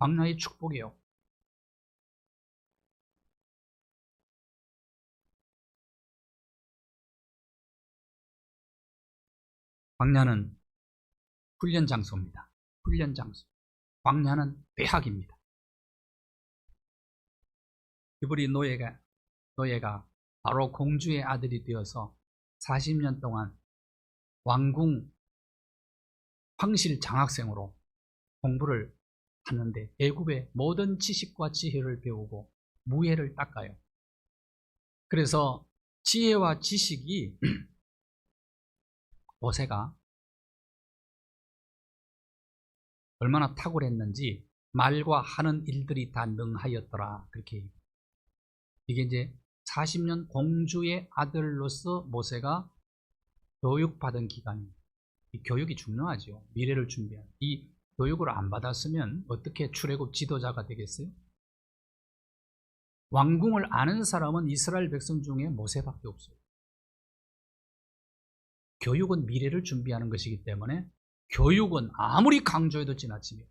광야의 축복이에요. 광야는 훈련 장소입니다. 훈련 장소. 광야는 배학입니다. 히브리 노예가 바로 공주의 아들이 되어서 40년 동안 왕궁 황실 장학생으로 공부를 하는데 애굽의 모든 지식과 지혜를 배우고 무예를 닦아요. 그래서 지혜와 지식이 모세가 얼마나 탁월했는지 말과 하는 일들이 다 능하였더라. 그렇게 이게 이제 40년 공주의 아들로서 모세가 교육받은 기간입니다. 이 교육이 중요하죠. 미래를 준비하는. 이 교육을 안 받았으면 어떻게 출애굽 지도자가 되겠어요? 왕궁을 아는 사람은 이스라엘 백성 중에 모세밖에 없어요. 교육은 미래를 준비하는 것이기 때문에 교육은 아무리 강조해도 지나칩니다.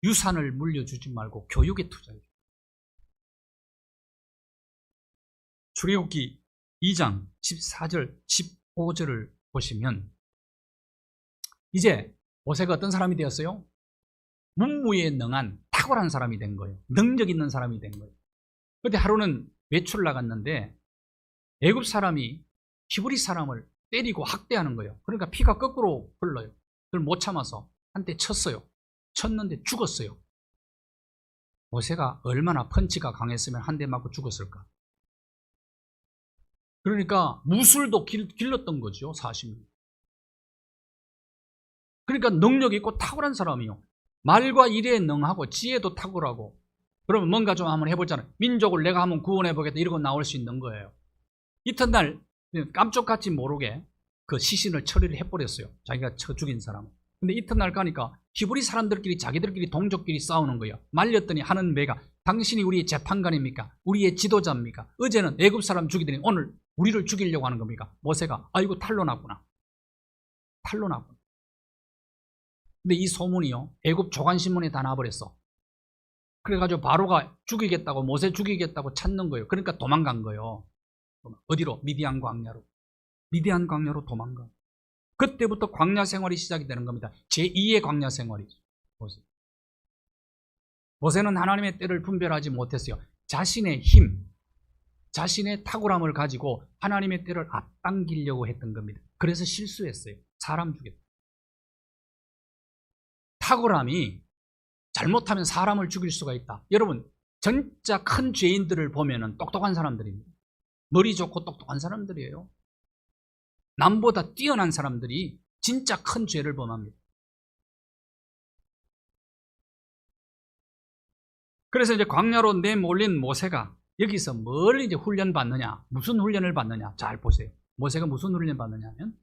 유산을 물려주지 말고 교육에 투자해요. 출애굽기 2장 14절 15절을 보시면 이제 모세가 어떤 사람이 되었어요? 문무에 능한 탁월한 사람이 된 거예요. 능력 있는 사람이 된 거예요. 그런데 하루는 외출 나갔는데 애굽 사람이 히브리 사람을 때리고 학대하는 거예요. 그러니까 피가 거꾸로 흘러요. 그걸 못 참아서 한 대 쳤어요. 쳤는데 죽었어요. 모세가 얼마나 펀치가 강했으면 한 대 맞고 죽었을까? 그러니까 무술도 길렀던 거죠. 40년. 그러니까 능력 있고 탁월한 사람이요. 말과 일에 능하고 지혜도 탁월하고, 그러면 뭔가 좀 한번 해보잖아요. 민족을 내가 한번 구원해보겠다 이러고 나올 수 있는 거예요. 이튿날 깜짝같이 모르게 그 시신을 처리를 해버렸어요. 자기가 쳐 죽인 사람은. 근데 이튿날 가니까 히브리 사람들끼리 자기들끼리 동족끼리 싸우는 거예요. 말렸더니 하는 매가 당신이 우리의 재판관입니까? 우리의 지도자입니까? 어제는 애굽 사람 죽이더니 오늘 우리를 죽이려고 하는 겁니까? 모세가 아이고 탈로 났구나. 탈로 났구나. 근데 이 소문이요, 애굽 조간신문에 다 나와버렸어. 그래가지고 바로가 죽이겠다고, 모세 죽이겠다고 찾는 거예요. 그러니까 도망간 거예요. 어디로? 미디안 광야로. 미디안 광야로 도망가. 그때부터 광야 생활이 시작이 되는 겁니다. 제2의 광야 생활이죠. 보세요. 모세는 하나님의 때를 분별하지 못했어요. 자신의 힘, 자신의 탁월함을 가지고 하나님의 때를 앞당기려고 했던 겁니다. 그래서 실수했어요. 사람 죽였어요. 탁월함이 잘못하면 사람을 죽일 수가 있다. 여러분, 진짜 큰 죄인들을 보면은 똑똑한 사람들입니다. 머리 좋고 똑똑한 사람들이에요. 남보다 뛰어난 사람들이 진짜 큰 죄를 범합니다. 그래서 이제 광야로 내몰린 모세가 여기서 뭘 이제 훈련 받느냐, 무슨 훈련을 받느냐, 잘 보세요. 모세가 무슨 훈련 받느냐면,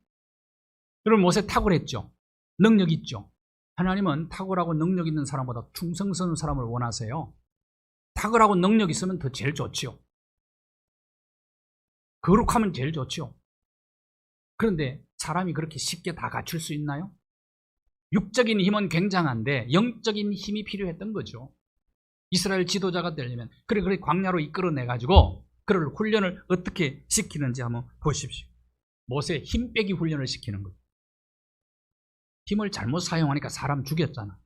여러분 모세 탁월했죠. 능력 있죠. 하나님은 탁월하고 능력 있는 사람보다 충성스러운 사람을 원하세요. 탁월하고 능력 있으면 더 제일 좋지요. 거룩하면 제일 좋지요. 그런데 사람이 그렇게 쉽게 다 갖출 수 있나요? 육적인 힘은 굉장한데 영적인 힘이 필요했던 거죠. 이스라엘 지도자가 되려면 그래 광야로 이끌어내가지고 그를 훈련을 어떻게 시키는지 한번 보십시오. 모세 힘 빼기 훈련을 시키는 거죠. 힘을 잘못 사용하니까 사람 죽였잖아.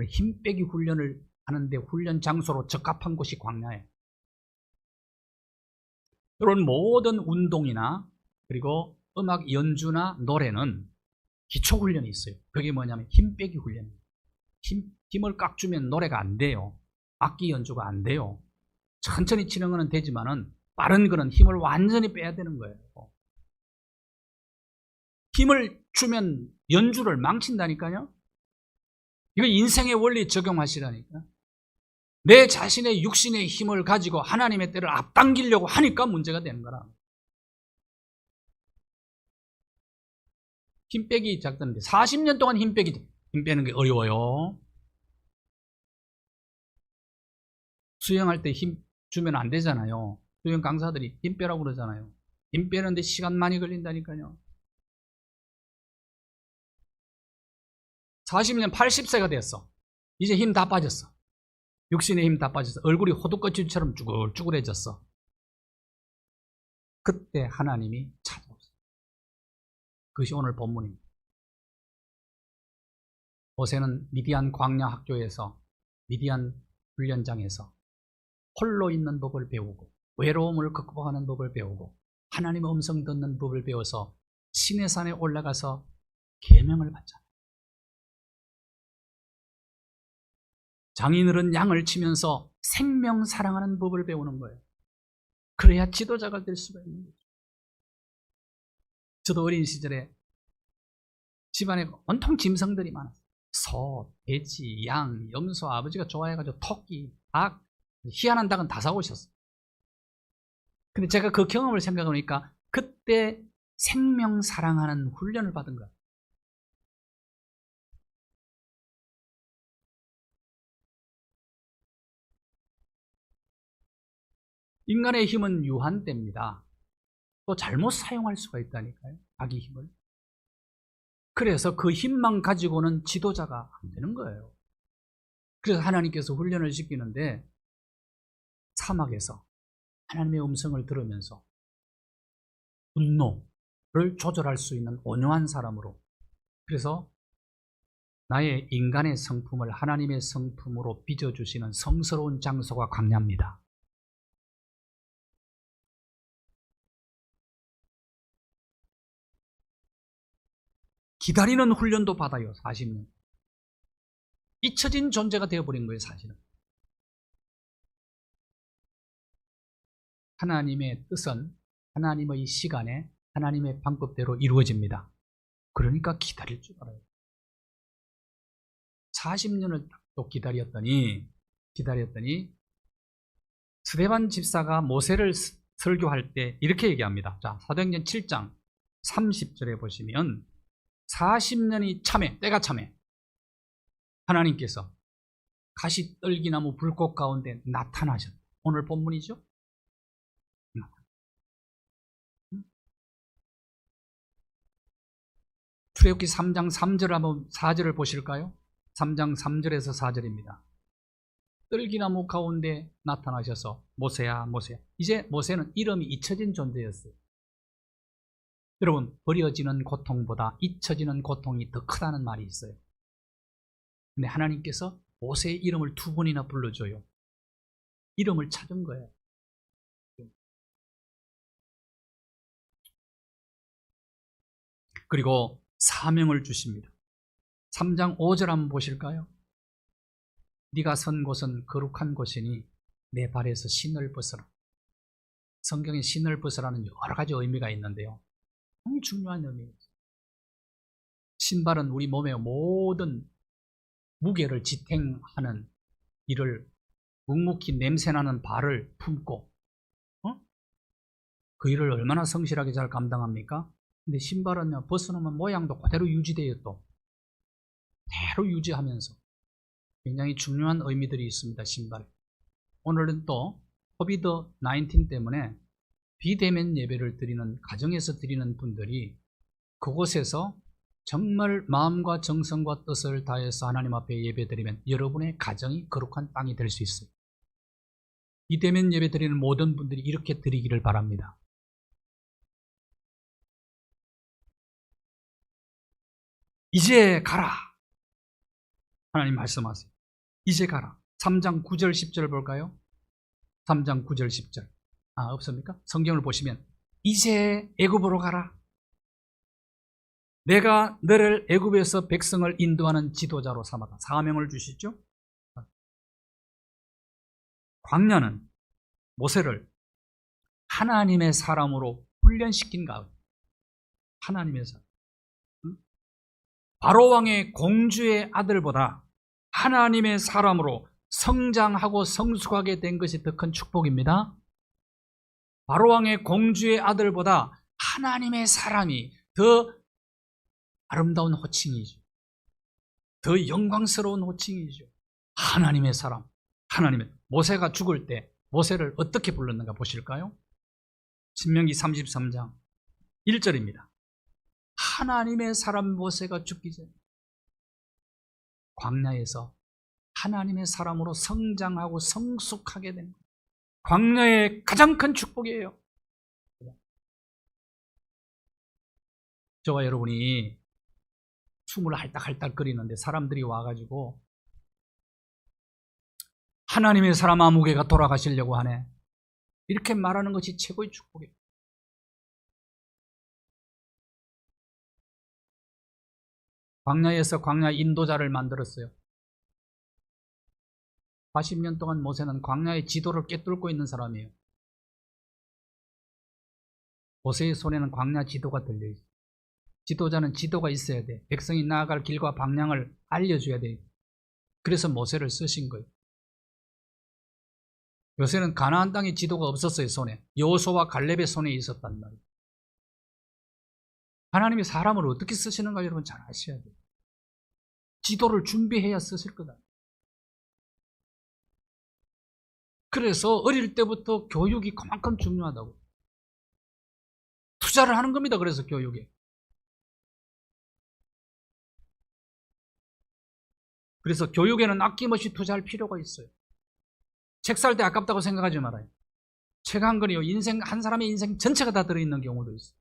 힘 빼기 훈련을 하는데 훈련 장소로 적합한 곳이 광야예요. 이런 모든 운동이나 그리고 음악 연주나 노래는 기초 훈련이 있어요. 그게 뭐냐면 힘 빼기 훈련이에요. 힘을 꽉 주면 노래가 안 돼요. 악기 연주가 안 돼요. 천천히 치는 거는 되지만은 빠른 거는 힘을 완전히 빼야 되는 거예요. 힘을 주면 연주를 망친다니까요. 이거 인생의 원리 적용하시라니까. 내 자신의 육신의 힘을 가지고 하나님의 때를 앞당기려고 하니까 문제가 되는 거라. 힘 빼기 작전인데 40년 동안 힘 빼는 게 어려워요. 수영할 때 힘 주면 안 되잖아요. 수영 강사들이 힘 빼라고 그러잖아요. 힘 빼는데 시간 많이 걸린다니까요. 40년 80세가 됐어. 이제 힘 다 빠졌어. 육신의 힘 다 빠졌어. 얼굴이 호두꺼질처럼 쭈글쭈글해졌어. 그때 하나님이 찾아오셨어요. 그것이 오늘 본문입니다. 모세는 미디안 광야 학교에서, 미디안 훈련장에서 홀로 있는 법을 배우고 외로움을 극복하는 법을 배우고 하나님의 음성 듣는 법을 배워서 시내산에 올라가서 계명을 받잖아요. 장인어른 양을 치면서 생명 사랑하는 법을 배우는 거예요. 그래야 지도자가 될 수가 있는 거죠. 저도 어린 시절에 집안에 온통 짐승들이 많았어요. 소, 돼지, 양, 염소, 아버지가 좋아해가지고 토끼, 닭, 희한한 닭은 다 사오셨어요. 근데 제가 그 경험을 생각해보니까 그때 생명 사랑하는 훈련을 받은 거예요. 인간의 힘은 유한됩니다. 또 잘못 사용할 수가 있다니까요. 자기 힘을. 그래서 그 힘만 가지고는 지도자가 안 되는 거예요. 그래서 하나님께서 훈련을 시키는데 사막에서 하나님의 음성을 들으면서 분노를 조절할 수 있는 온유한 사람으로, 그래서 나의 인간의 성품을 하나님의 성품으로 빚어주시는 성스러운 장소가 광야입니다. 기다리는 훈련도 받아요. 40년. 잊혀진 존재가 되어버린 거예요. 사실은 하나님의 뜻은 하나님의 시간에 하나님의 방법대로 이루어집니다. 그러니까 기다릴 줄 알아요. 40년을 또 기다렸더니 스데반 집사가 모세를 설교할 때 이렇게 얘기합니다. 자, 사도행전 7장 30절에 보시면 40년이 참에, 때가 참에 하나님께서 가시떨기나무 불꽃 가운데 나타나셨다. 오늘 본문이죠. 출애굽기 3장 3절 한번 4절을 보실까요? 3장 3절에서 4절입니다. 떨기나무 가운데 나타나셔서 모세야 모세야. 이제 모세는 이름이 잊혀진 존재였어요. 여러분, 버려지는 고통보다 잊혀지는 고통이 더 크다는 말이 있어요. 근데 하나님께서 모세의 이름을 2번이나 불러줘요. 이름을 찾은 거예요. 그리고 사명을 주십니다. 3장 5절 한번 보실까요? 네가 선 곳은 거룩한 곳이니 내 발에서 신을 벗어라. 성경에 신을 벗으라는 여러 가지 의미가 있는데요. 굉장히 중요한 의미입니다. 신발은 우리 몸의 모든 무게를 지탱하는 일을 묵묵히 냄새나는 발을 품고 그 일을 얼마나 성실하게 잘 감당합니까? 근데 신발은요, 벗어놓으면 모양도 그대로 유지돼요. 또 그대로 유지하면서 굉장히 중요한 의미들이 있습니다. 신발. 오늘은 또 코비드-19 때문에 비대면 예배를 드리는, 가정에서 드리는 분들이 그곳에서 정말 마음과 정성과 뜻을 다해서 하나님 앞에 예배드리면 여러분의 가정이 거룩한 땅이 될 수 있어요. 비대면 예배 드리는 모든 분들이 이렇게 드리기를 바랍니다. 이제 가라. 하나님 말씀하세요. 이제 가라. 3장 9절 10절 볼까요? 3장 9절 10절. 없습니까? 성경을 보시면 이제 애굽으로 가라. 내가 너를 애굽에서 백성을 인도하는 지도자로 삼았다. 사명을 주시죠. 광야는 모세를 하나님의 사람으로 훈련시킨 가운. 하나님의 사람. 바로왕의 공주의 아들보다 하나님의 사람으로 성장하고 성숙하게 된 것이 더 큰 축복입니다. 바로왕의 공주의 아들보다 하나님의 사람이 더 아름다운 호칭이죠. 더 영광스러운 호칭이죠. 하나님의 사람. 하나님의. 모세가 죽을 때 모세를 어떻게 불렀는가 보실까요? 신명기 33장 1절입니다. 하나님의 사람 모세가 죽기 전에 광야에서 하나님의 사람으로 성장하고 성숙하게 된 거예요. 광야의 가장 큰 축복이에요. 저와 여러분이 숨을 할딱할딱 거리는데 사람들이 와가지고 하나님의 사람 아무개가 돌아가시려고 하네. 이렇게 말하는 것이 최고의 축복이에요. 광야에서 광야 인도자를 만들었어요. 40년 동안 모세는 광야의 지도를 꿰뚫고 있는 사람이에요. 모세의 손에는 광야 지도가 들려있어요. 지도자는 지도가 있어야 돼. 백성이 나아갈 길과 방향을 알려줘야 돼. 그래서 모세를 쓰신 거예요. 요새는 가나안 땅의 지도가 없었어요. 손에. 여호수아와 갈렙의 손에 있었단 말이에요. 하나님이 사람을 어떻게 쓰시는가 여러분 잘 아셔야 돼요. 지도를 준비해야 쓰실 거다. 그래서 어릴 때부터 교육이 그만큼 중요하다고. 투자를 하는 겁니다. 그래서 교육에. 그래서 교육에는 아낌없이 투자할 필요가 있어요. 책 살 때 아깝다고 생각하지 말아요. 책 한 권이요. 한 사람의 인생 전체가 다 들어있는 경우도 있어요.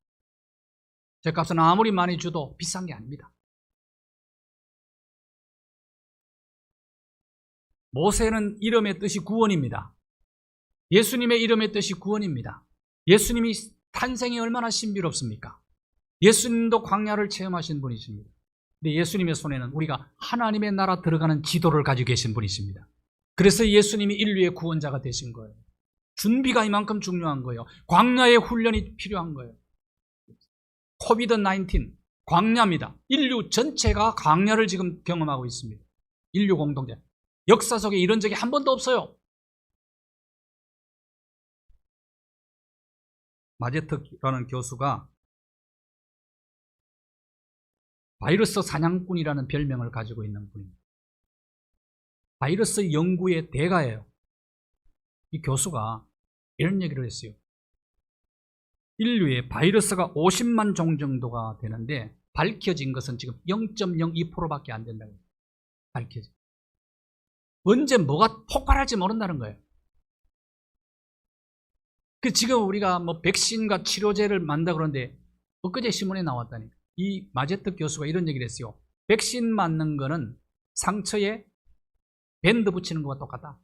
책값은 아무리 많이 줘도 비싼 게 아닙니다. 모세는 이름의 뜻이 구원입니다. 예수님의 이름의 뜻이 구원입니다. 예수님이 탄생이 얼마나 신비롭습니까? 예수님도 광야를 체험하신 분이십니다. 근데 예수님의 손에는 우리가 하나님의 나라 들어가는 지도를 가지고 계신 분이십니다. 그래서 예수님이 인류의 구원자가 되신 거예요. 준비가 이만큼 중요한 거예요. 광야의 훈련이 필요한 거예요. 코비드-19 광야입니다. 인류 전체가 광야를 지금 경험하고 있습니다. 인류 공동체. 역사 속에 이런 적이 한 번도 없어요. 마제트라는 교수가 바이러스 사냥꾼이라는 별명을 가지고 있는 분입니다. 바이러스 연구의 대가예요. 이 교수가 이런 얘기를 했어요. 인류에 바이러스가 50만 종 정도가 되는데 밝혀진 것은 지금 0.02%밖에 안 된다고. 밝혀진. 언제 뭐가 폭발할지 모른다는 거예요. 지금 우리가 뭐 백신과 치료제를 만든다 그러는데 엊그제 신문에 나왔다니까. 이 마제트 교수가 이런 얘기를 했어요. 백신 맞는 거는 상처에 밴드 붙이는 것과 똑같다.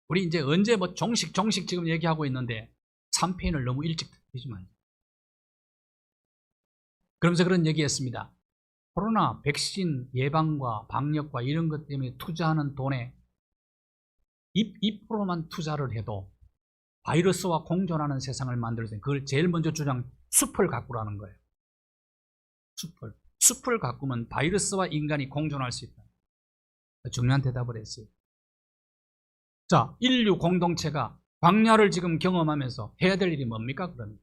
우리 이제 언제 뭐 종식 지금 얘기하고 있는데 3페인을 너무 일찍 드리지만, 그러면서 그런 얘기했습니다. 코로나 백신 예방과 방역과 이런 것 때문에 투자하는 돈에 2%만 투자를 해도 바이러스와 공존하는 세상을 만들어서, 그걸 제일 먼저 주장, 숲을 가꾸라는 거예요. 숲을 가꾸면 바이러스와 인간이 공존할 수 있다. 중요한 대답을 했어요. 자, 인류 공동체가 광야를 지금 경험하면서 해야 될 일이 뭡니까? 그러면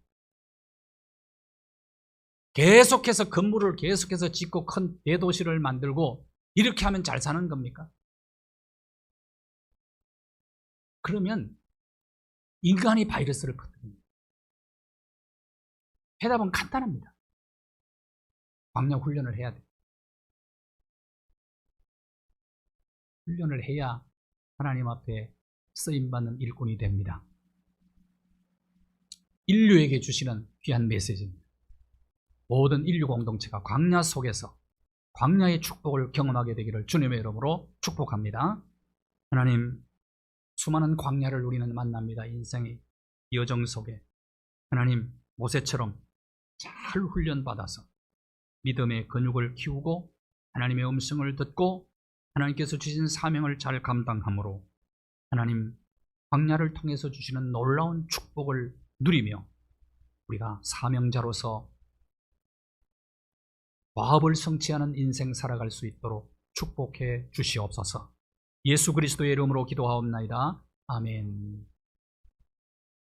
계속해서 건물을 계속해서 짓고 큰 대도시를 만들고 이렇게 하면 잘 사는 겁니까? 그러면 인간이 바이러스를 퍼뜨립니다. 해답은 간단합니다. 광야 훈련을 해야 돼요. 훈련을 해야 하나님 앞에 쓰임받는 일꾼이 됩니다. 인류에게 주시는 귀한 메시지입니다. 모든 인류 공동체가 광야 속에서 광야의 축복을 경험하게 되기를 주님의 이름으로 축복합니다. 하나님, 수많은 광야를 우리는 만납니다. 인생의 여정 속에 하나님, 모세처럼 잘 훈련받아서 믿음의 근육을 키우고 하나님의 음성을 듣고 하나님께서 주신 사명을 잘 감당함으로 하나님, 광야를 통해서 주시는 놀라운 축복을 누리며 우리가 사명자로서 과업을 성취하는 인생 살아갈 수 있도록 축복해 주시옵소서. 예수 그리스도의 이름으로 기도하옵나이다. 아멘.